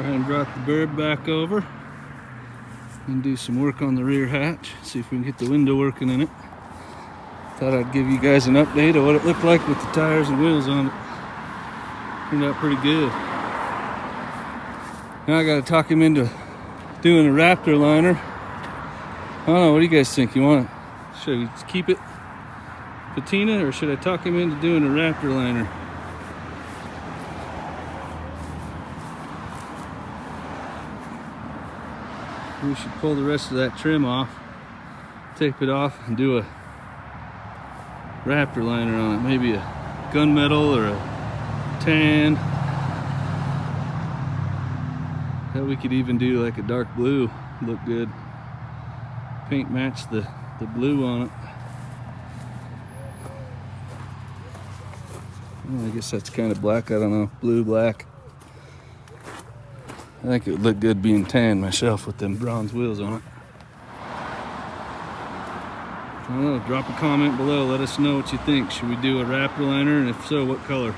ahead and brought the bird back over and do some work on the rear hatch. See if we can get the window working in it. Thought I'd give you guys an update of what it looked like with the tires and wheels on it. Turned out pretty good. Now I gotta talk him into doing a Raptor liner. I don't know, what do you guys think? Should we keep it patina or should I talk him into doing a Raptor liner? We should pull the rest of that trim off, tape it off, and do a Raptor liner on it. Maybe a gunmetal or a tan. Hell, we could even do like a dark blue. Look good. Paint match the blue on it. Well, I guess that's kind of black. I don't know. Blue, black. I think it would look good being tan myself with them bronze wheels on it. I don't know, drop a comment below, let us know what you think. Should we do a Raptor liner, and if so, what color?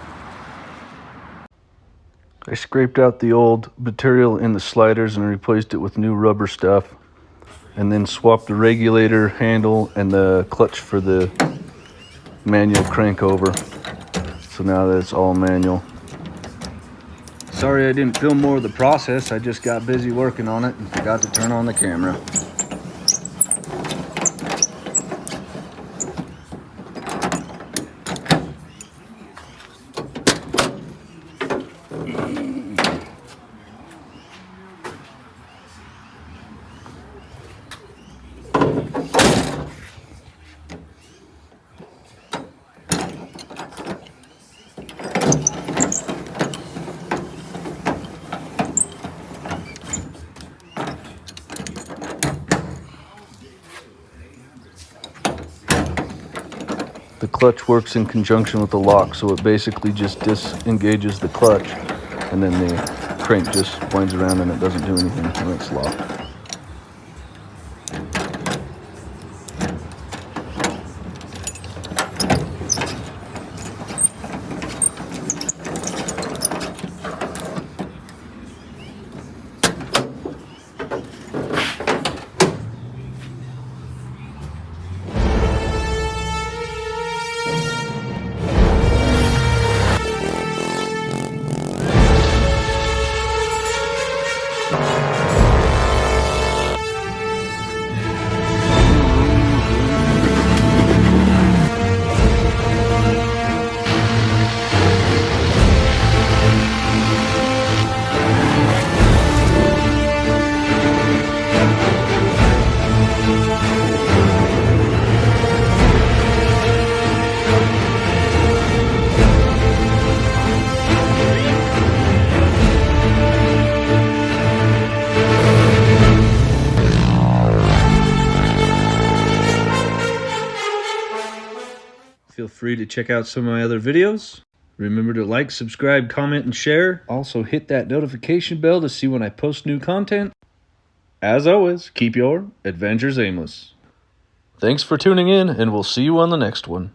I scraped out the old material in the sliders and replaced it with new rubber stuff, and then swapped the regulator handle and the clutch for the manual crank over. So now that it's all manual. Sorry I didn't film more of the process, I just got busy working on it and forgot to turn on the camera. The clutch works in conjunction with the lock, so it basically just disengages the clutch, and then the crank just winds around and it doesn't do anything when it's locked. Feel free to check out some of my other videos. Remember to like, subscribe, comment, and share. Also hit that notification bell to see when I post new content. As always, keep your adventures aimless. Thanks for tuning in, and we'll see you on the next one.